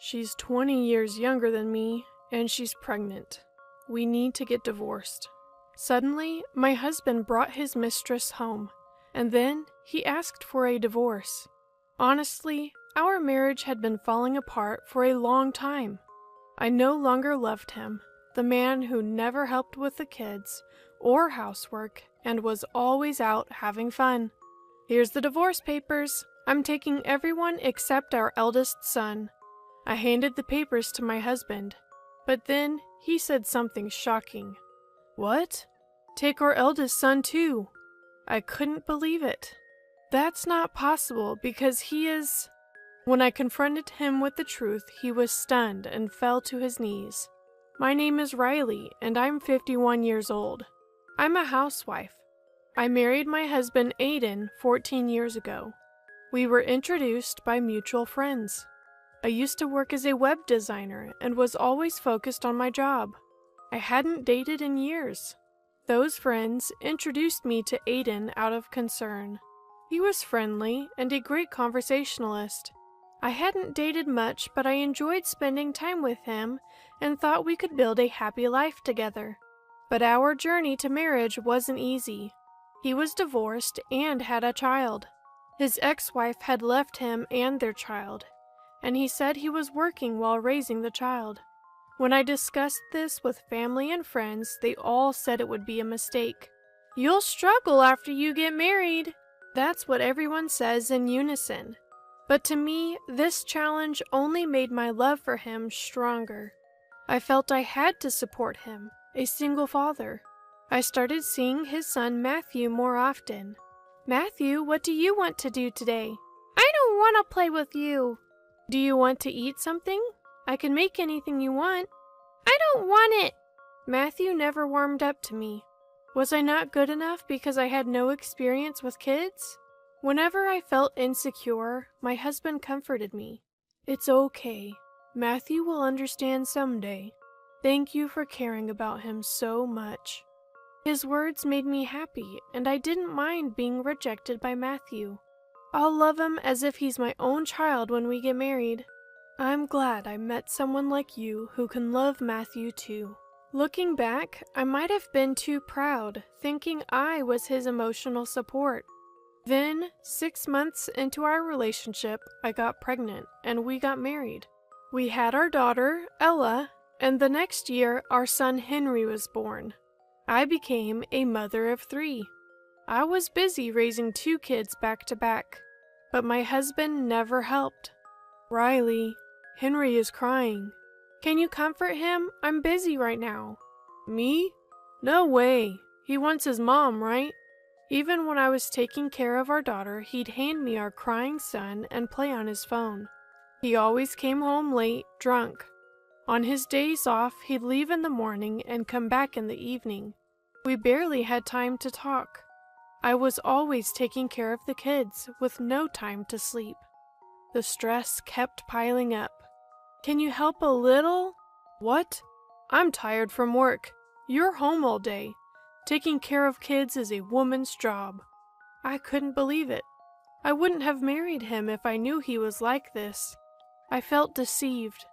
She's 20 years younger than me, and she's pregnant. We need to get divorced. Suddenly, my husband brought his mistress home, and then he asked for a divorce. Honestly, our marriage had been falling apart for a long time. I no longer loved him, the man who never helped with the kids or housework and was always out having fun. Here's the divorce papers. I'm taking everyone except our eldest son. I handed the papers to my husband, but then he said something shocking. What? Take our eldest son too. I couldn't believe it. That's not possible because he is... When I confronted him with the truth, he was stunned and fell to his knees. My name is Riley, and I'm 51 years old. I'm a housewife. I married my husband Aiden 14 years ago. We were introduced by mutual friends. I used to work as a web designer and was always focused on my job. I hadn't dated in years. Those friends introduced me to Aiden out of concern. He was friendly and a great conversationalist. I hadn't dated much, but I enjoyed spending time with him and thought we could build a happy life together. But our journey to marriage wasn't easy. He was divorced and had a child. His ex-wife had left him and their child, and he said he was working while raising the child. When I discussed this with family and friends, they all said it would be a mistake. You'll struggle after you get married. That's what everyone says in unison. But to me, this challenge only made my love for him stronger. I felt I had to support him, a single father. I started seeing his son Matthew more often. Matthew, what do you want to do today? I don't want to play with you. Do you want to eat something? I can make anything you want. I don't want it. Matthew never warmed up to me. Was I not good enough because I had no experience with kids? Whenever I felt insecure, my husband comforted me. It's okay. Matthew will understand someday. Thank you for caring about him so much. His words made me happy, and I didn't mind being rejected by Matthew. I'll love him as if he's my own child when we get married. I'm glad I met someone like you who can love Matthew too. Looking back, I might have been too proud, thinking I was his emotional support. Then, 6 months into our relationship, I got pregnant, and we got married. We had our daughter, Ella, and the next year our son Henry was born. I became a mother of 3. I was busy raising 2 kids back to back, but my husband never helped. Riley, Henry is crying. Can you comfort him? I'm busy right now. Me? No way. He wants his mom, right? Even when I was taking care of our daughter, he'd hand me our crying son and play on his phone. He always came home late, drunk. On his days off, he'd leave in the morning and come back in the evening. We barely had time to talk. I was always taking care of the kids, with no time to sleep. The stress kept piling up. Can you help a little? What? I'm tired from work. You're home all day. Taking care of kids is a woman's job. I couldn't believe it. I wouldn't have married him if I knew he was like this. I felt deceived.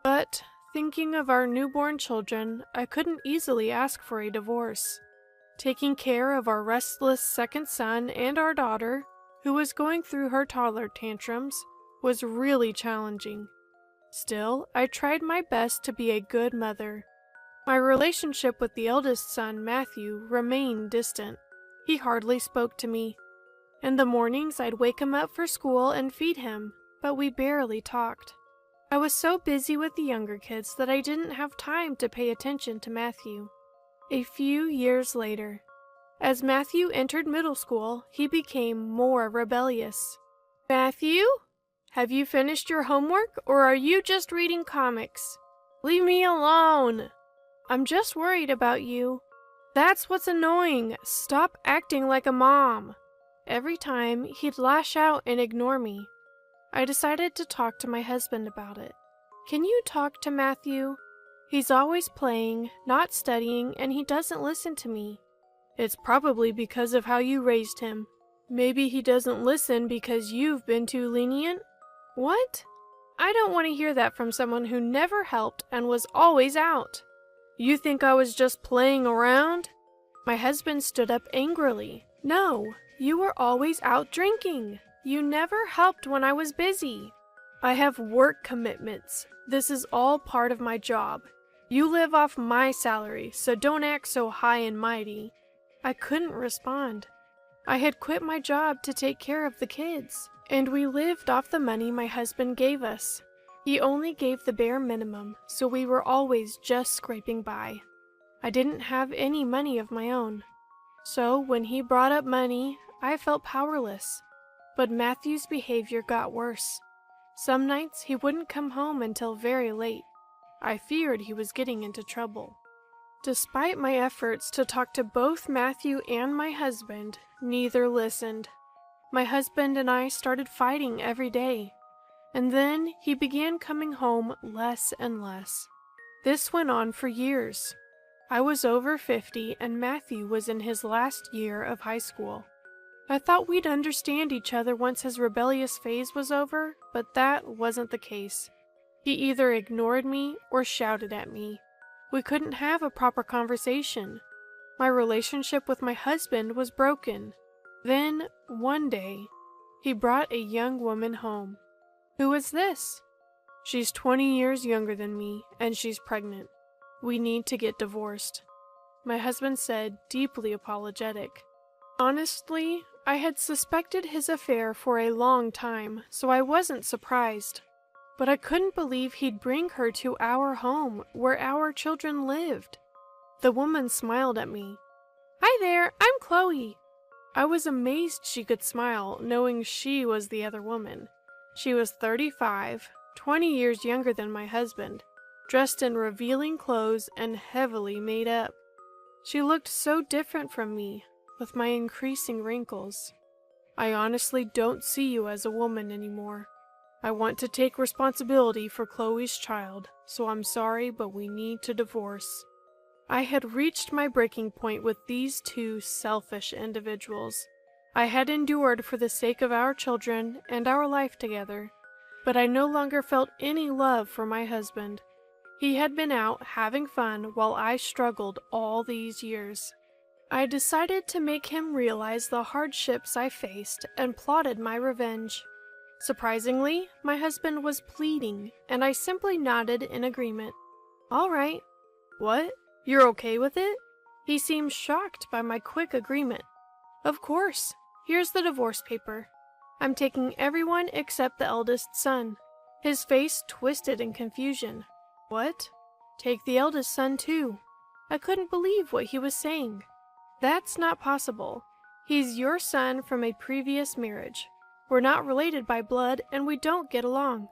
But, thinking of our newborn children, I couldn't easily ask for a divorce. Taking care of our restless second son and our daughter, who was going through her toddler tantrums, was really challenging. Still, I tried my best to be a good mother. My relationship with the eldest son, Matthew, remained distant. He hardly spoke to me. In the mornings, I'd wake him up for school and feed him, but we barely talked. I was so busy with the younger kids that I didn't have time to pay attention to Matthew. A few years later, as Matthew entered middle school, he became more rebellious. Matthew? Have you finished your homework, or are you just reading comics? Leave me alone! I'm just worried about you. That's what's annoying. Stop acting like a mom. Every time, he'd lash out and ignore me. I decided to talk to my husband about it. Can you talk to Matthew? He's always playing, not studying, and he doesn't listen to me. It's probably because of how you raised him. Maybe he doesn't listen because you've been too lenient? What? I don't want to hear that from someone who never helped and was always out. You think I was just playing around? My husband stood up angrily. No, you were always out drinking. You never helped when I was busy. I have work commitments. This is all part of my job. You live off my salary, so don't act so high and mighty. I couldn't respond. I had quit my job to take care of the kids, and we lived off the money my husband gave us. He only gave the bare minimum, so we were always just scraping by. I didn't have any money of my own. So when he brought up money, I felt powerless. But Matthew's behavior got worse. Some nights he wouldn't come home until very late. I feared he was getting into trouble. Despite my efforts to talk to both Matthew and my husband, neither listened. My husband and I started fighting every day, and then he began coming home less and less. This went on for years. I was over 50 and Matthew was in his last year of high school. I thought we'd understand each other once his rebellious phase was over, but that wasn't the case. He either ignored me or shouted at me. We couldn't have a proper conversation. My relationship with my husband was broken. Then, one day, he brought a young woman home. Who is this? She's 20 years younger than me, and she's pregnant. We need to get divorced. My husband said, deeply apologetic. Honestly, I had suspected his affair for a long time, so I wasn't surprised. But I couldn't believe he'd bring her to our home, where our children lived. The woman smiled at me. Hi there, I'm Chloe. I was amazed she could smile, knowing she was the other woman. She was 35, 20 years younger than my husband, dressed in revealing clothes and heavily made up. She looked so different from me, with my increasing wrinkles. I honestly don't see you as a woman anymore. I want to take responsibility for Chloe's child, so I'm sorry, but we need to divorce. I had reached my breaking point with these two selfish individuals. I had endured for the sake of our children and our life together, but I no longer felt any love for my husband. He had been out having fun while I struggled all these years. I decided to make him realize the hardships I faced and plotted my revenge. Surprisingly, my husband was pleading, and I simply nodded in agreement. All right. What? You're okay with it? He seemed shocked by my quick agreement. Of course. Here's the divorce paper. I'm taking everyone except the eldest son. His face twisted in confusion. What? Take the eldest son too. I couldn't believe what he was saying. That's not possible. He's your son from a previous marriage. We're not related by blood, and we don't get along.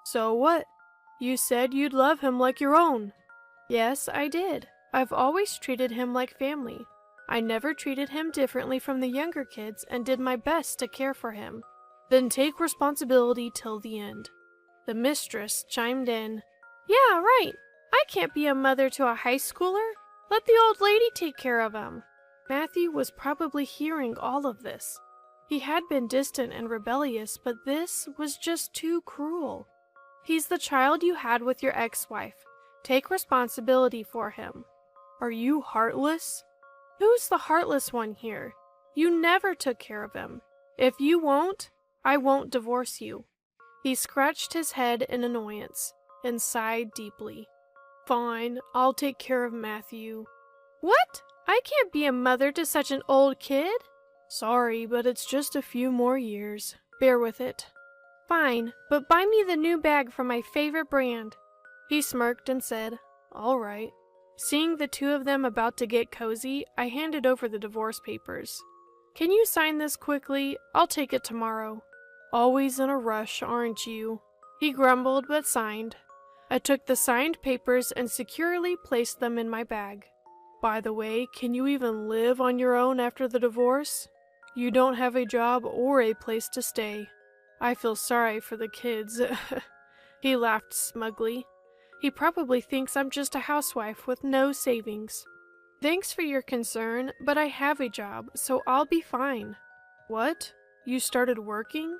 So what? You said you'd love him like your own. Yes, I did. I've always treated him like family. I never treated him differently from the younger kids and did my best to care for him. Then take responsibility till the end. The mistress chimed in. Yeah, right. I can't be a mother to a high schooler. Let the old lady take care of him. Matthew was probably hearing all of this. He had been distant and rebellious, but this was just too cruel. He's the child you had with your ex-wife. Take responsibility for him. Are you heartless? Who's the heartless one here? You never took care of him. If you won't, I won't divorce you. He scratched his head in annoyance and sighed deeply. Fine, I'll take care of Matthew. What? I can't be a mother to such an old kid. Sorry, but it's just a few more years. Bear with it. Fine, but buy me the new bag from my favorite brand. He smirked and said, All right. Seeing the two of them about to get cozy, I handed over the divorce papers. Can you sign this quickly? I'll take it tomorrow. Always in a rush, aren't you? He grumbled but signed. I took the signed papers and securely placed them in my bag. By the way, can you even live on your own after the divorce? You don't have a job or a place to stay. I feel sorry for the kids. He laughed smugly. He probably thinks I'm just a housewife with no savings. Thanks for your concern, but I have a job, so I'll be fine. What? You started working?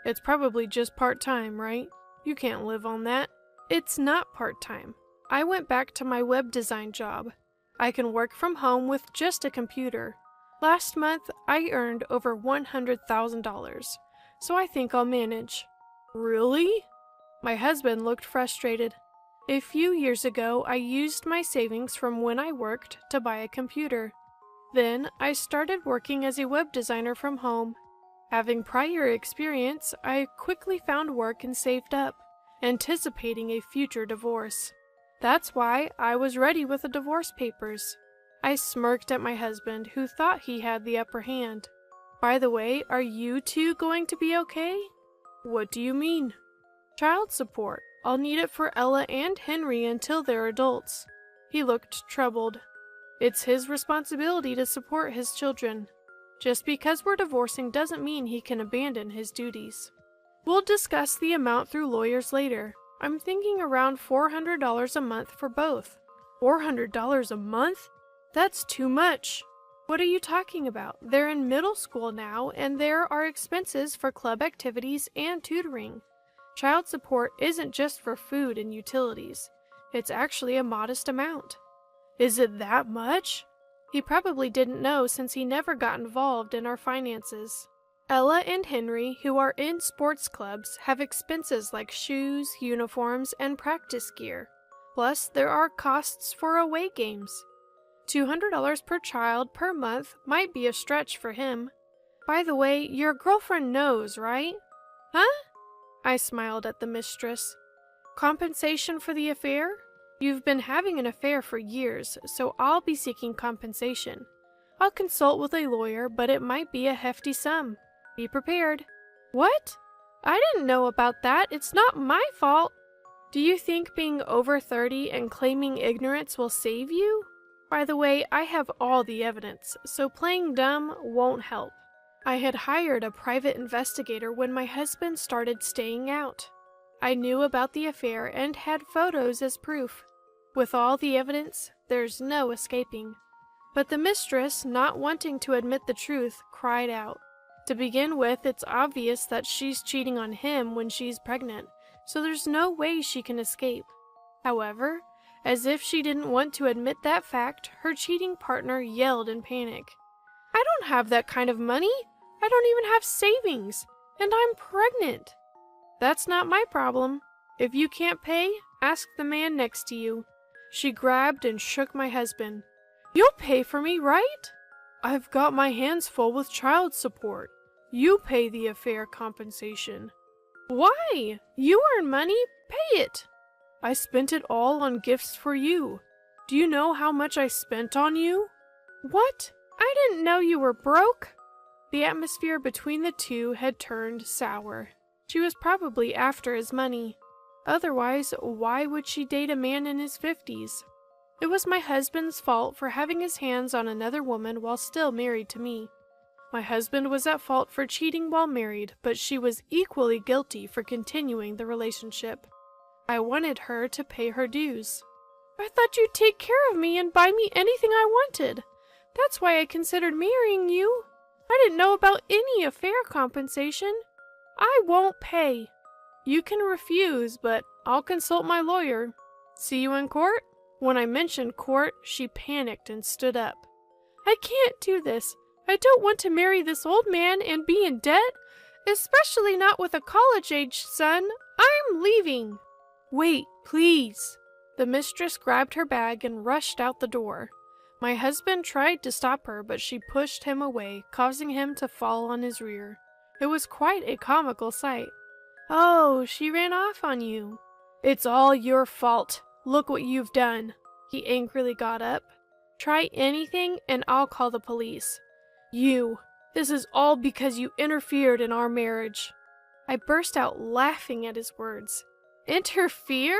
It's probably just part-time, right? You can't live on that. It's not part-time. I went back to my web design job. I can work from home with just a computer. Last month, I earned over $100,000, so I think I'll manage. Really? My husband looked frustrated. A few years ago, I used my savings from when I worked to buy a computer. Then, I started working as a web designer from home. Having prior experience, I quickly found work and saved up, anticipating a future divorce. That's why I was ready with the divorce papers. I smirked at my husband, who thought he had the upper hand. By the way, are you two going to be okay? What do you mean? Child support. I'll need it for Ella and Henry until they're adults. He looked troubled. It's his responsibility to support his children. Just because we're divorcing doesn't mean he can abandon his duties. We'll discuss the amount through lawyers later. I'm thinking around $400 a month for both. $400 a month? That's too much. What are you talking about? They're in middle school now, and there are expenses for club activities and tutoring. Child support isn't just for food and utilities. It's actually a modest amount. Is it that much? He probably didn't know since he never got involved in our finances. Ella and Henry, who are in sports clubs, have expenses like shoes, uniforms, and practice gear. Plus, there are costs for away games. $200 per child per month might be a stretch for him. By the way, your girlfriend knows, right? Huh? I smiled at the mistress. Compensation for the affair? You've been having an affair for years, so I'll be seeking compensation. I'll consult with a lawyer, but it might be a hefty sum. Be prepared. What? I didn't know about that. It's not my fault. Do you think being over 30 and claiming ignorance will save you? By the way, I have all the evidence, so playing dumb won't help. I had hired a private investigator when my husband started staying out. I knew about the affair and had photos as proof. With all the evidence, there's no escaping. But the mistress, not wanting to admit the truth, cried out. To begin with, it's obvious that she's cheating on him when she's pregnant, so there's no way she can escape. However, as if she didn't want to admit that fact, her cheating partner yelled in panic. I don't have that kind of money. I don't even have savings, and I'm pregnant. That's not my problem. If you can't pay, ask the man next to you. She grabbed and shook my husband. You'll pay for me, right? I've got my hands full with child support. You pay the affair compensation. Why? You earn money. Pay it. I spent it all on gifts for you. Do you know how much I spent on you? What? I didn't know you were broke. The atmosphere between the two had turned sour. She was probably after his money. Otherwise, why would she date a man in his 50s? It was my husband's fault for having his hands on another woman while still married to me. My husband was at fault for cheating while married, but she was equally guilty for continuing the relationship. I wanted her to pay her dues. I thought you'd take care of me and buy me anything I wanted. That's why I considered marrying you. I didn't know about any affair compensation. I won't pay. You can refuse, but I'll consult my lawyer. See you in court? When I mentioned court, she panicked and stood up. I can't do this. I don't want to marry this old man and be in debt, especially not with a college-aged son. I'm leaving. Wait, please. The mistress grabbed her bag and rushed out the door. My husband tried to stop her, but she pushed him away, causing him to fall on his rear. It was quite a comical sight. Oh, she ran off on you. It's all your fault. Look what you've done. He angrily got up. Try anything and I'll call the police. This is all because you interfered in our marriage. I burst out laughing at his words. Interfered?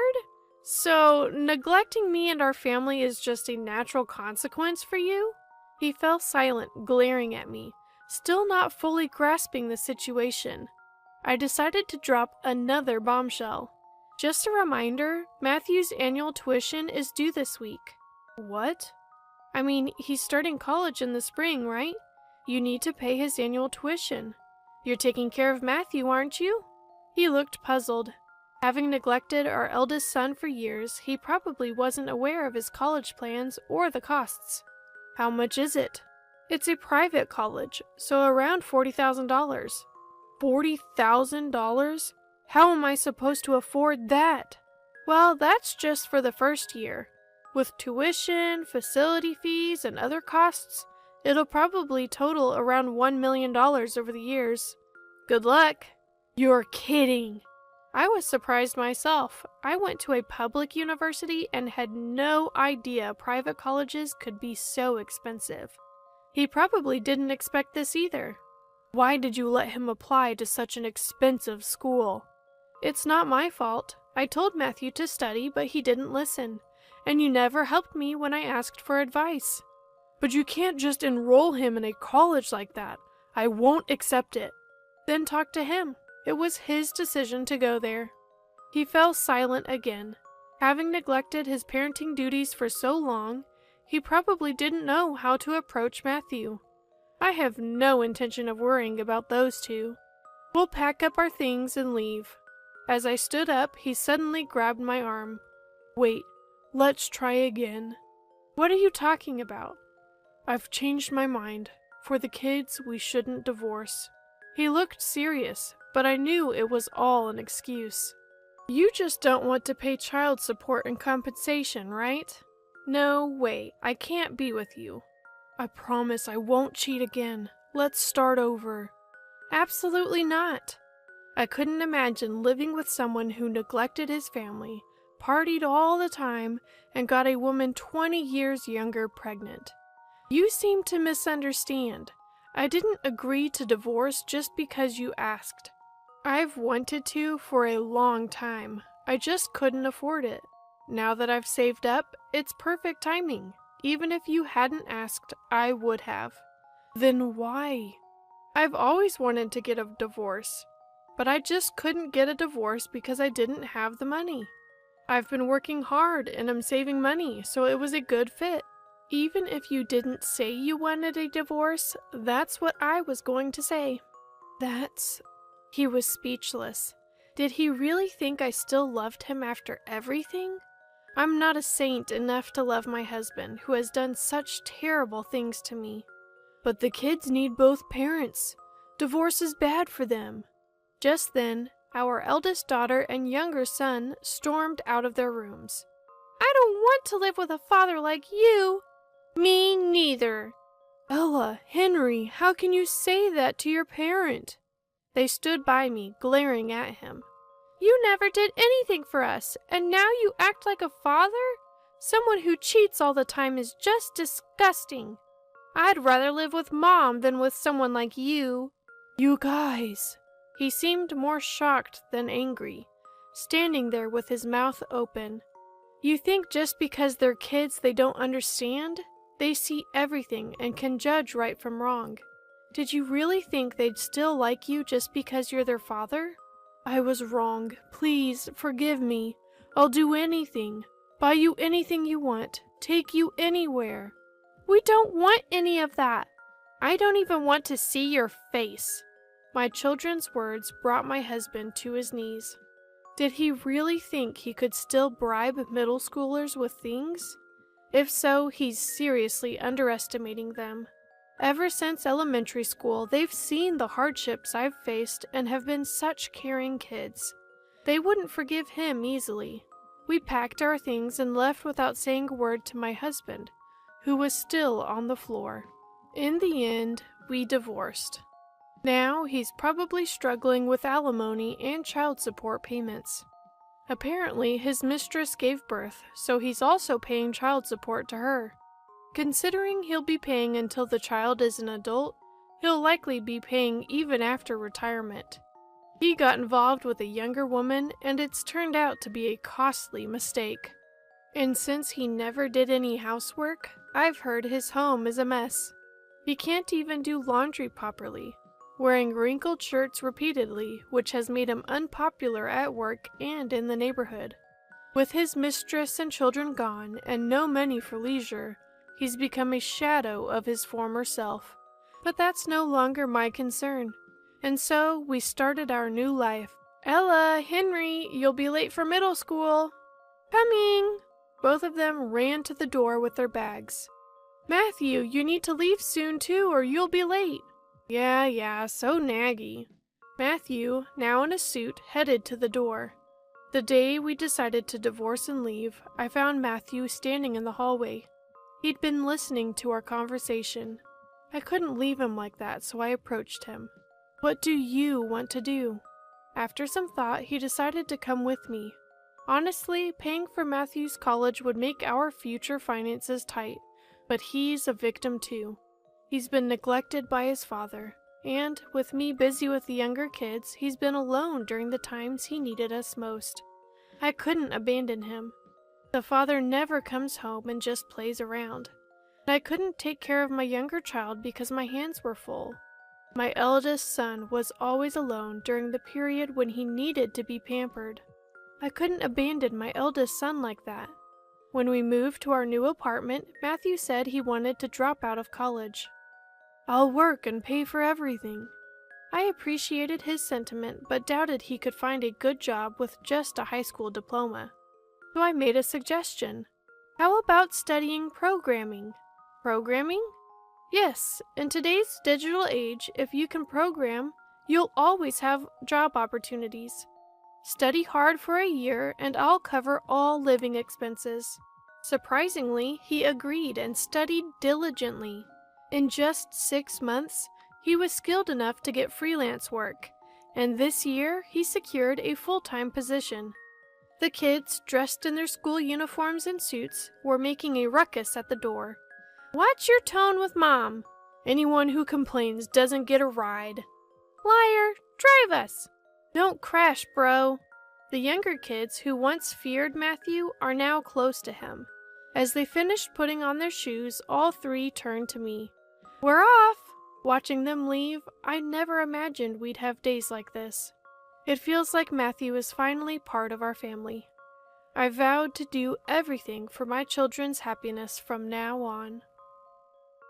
So, neglecting me and our family is just a natural consequence for you? He fell silent, glaring at me, still not fully grasping the situation. I decided to drop another bombshell. Just a reminder, Matthew's annual tuition is due this week. What? I mean, he's starting college in the spring, right? You need to pay his annual tuition. You're taking care of Matthew, aren't you? He looked puzzled. Having neglected our eldest son for years, he probably wasn't aware of his college plans or the costs. How much is it? It's a private college, so around $40,000. $40,000? How am I supposed to afford that? Well, that's just for the first year. With tuition, facility fees, and other costs, it'll probably total around $1 million over the years. Good luck. You're kidding. I was surprised myself. I went to a public university and had no idea private colleges could be so expensive. He probably didn't expect this either. Why did you let him apply to such an expensive school? It's not my fault. I told Matthew to study, but he didn't listen, and you never helped me when I asked for advice. But you can't just enroll him in a college like that. I won't accept it. Then talk to him. It was his decision to go there. He fell silent again. Having neglected his parenting duties for so long, he probably didn't know how to approach Matthew. I have no intention of worrying about those two. We'll pack up our things and leave. As I stood up, he suddenly grabbed my arm. Wait, let's try again. What are you talking about? I've changed my mind. For the kids, we shouldn't divorce. He looked serious, but I knew it was all an excuse. You just don't want to pay child support and compensation, right? No, wait, I can't be with you. I promise I won't cheat again. Let's start over. Absolutely not. I couldn't imagine living with someone who neglected his family, partied all the time, and got a woman 20 years younger pregnant. You seem to misunderstand. I didn't agree to divorce just because you asked. I've wanted to for a long time. I just couldn't afford it. Now that I've saved up, it's perfect timing. Even if you hadn't asked, I would have. Then why? I've always wanted to get a divorce, but I just couldn't get a divorce because I didn't have the money. I've been working hard and I'm saving money, so it was a good fit. Even if you didn't say you wanted a divorce, that's what I was going to say. He was speechless. Did he really think I still loved him after everything? I'm not a saint enough to love my husband, who has done such terrible things to me. But the kids need both parents. Divorce is bad for them. Just then, our eldest daughter and younger son stormed out of their rooms. I don't want to live with a father like you. Me neither. Ella, Henry, how can you say that to your parent? They stood by me, glaring at him. You never did anything for us, and now you act like a father? Someone who cheats all the time is just disgusting. I'd rather live with Mom than with someone like you. You guys. He seemed more shocked than angry, standing there with his mouth open. You think just because they're kids they don't understand? They see everything and can judge right from wrong. Did you really think they'd still like you just because you're their father? I was wrong. Please, forgive me. I'll do anything. Buy you anything you want. Take you anywhere. We don't want any of that. I don't even want to see your face. My children's words brought my husband to his knees. Did he really think he could still bribe middle schoolers with things? If so, he's seriously underestimating them. Ever since elementary school, they've seen the hardships I've faced and have been such caring kids. They wouldn't forgive him easily. We packed our things and left without saying a word to my husband, who was still on the floor. In the end, we divorced. Now he's probably struggling with alimony and child support payments. Apparently, his mistress gave birth, so he's also paying child support to her. Considering he'll be paying until the child is an adult, he'll likely be paying even after retirement. He got involved with a younger woman, and it's turned out to be a costly mistake. And since he never did any housework, I've heard his home is a mess. He can't even do laundry properly, wearing wrinkled shirts repeatedly, which has made him unpopular at work and in the neighborhood. With his mistress and children gone, and no money for leisure, he's become a shadow of his former self. But that's no longer my concern. And so we started our new life, Ella, Henry, you'll be late for middle school. Coming! Both of them ran to the door with their bags. Matthew, you need to leave soon too, or you'll be late. Yeah, so naggy. Matthew, now in a suit, headed to the door. The day we decided to divorce and leave, I found Matthew standing in the hallway. He'd been listening to our conversation. I couldn't leave him like that, so I approached him. What do you want to do? After some thought, he decided to come with me. Honestly, paying for Matthew's college would make our future finances tight, but he's a victim too. He's been neglected by his father, and with me busy with the younger kids, he's been alone during the times he needed us most. I couldn't abandon him. The father never comes home and just plays around. I couldn't take care of my younger child because my hands were full. My eldest son was always alone during the period when he needed to be pampered. I couldn't abandon my eldest son like that. When we moved to our new apartment, Matthew said he wanted to drop out of college. I'll work and pay for everything. I appreciated his sentiment, but doubted he could find a good job with just a high school diploma. So I made a suggestion. How about studying programming? Programming? Yes, in today's digital age, if you can program, you'll always have job opportunities. Study hard for a year and I'll cover all living expenses. Surprisingly, he agreed and studied diligently. In just 6 months, he was skilled enough to get freelance work, and this year he secured a full-time position. The kids, dressed in their school uniforms and suits, were making a ruckus at the door. Watch your tone with Mom. Anyone who complains doesn't get a ride. Liar, drive us. Don't crash, bro. The younger kids who once feared Matthew are now close to him. As they finished putting on their shoes, all three turned to me. We're off. Watching them leave, I never imagined we'd have days like this. It feels like Matthew is finally part of our family. I vowed to do everything for my children's happiness from now on.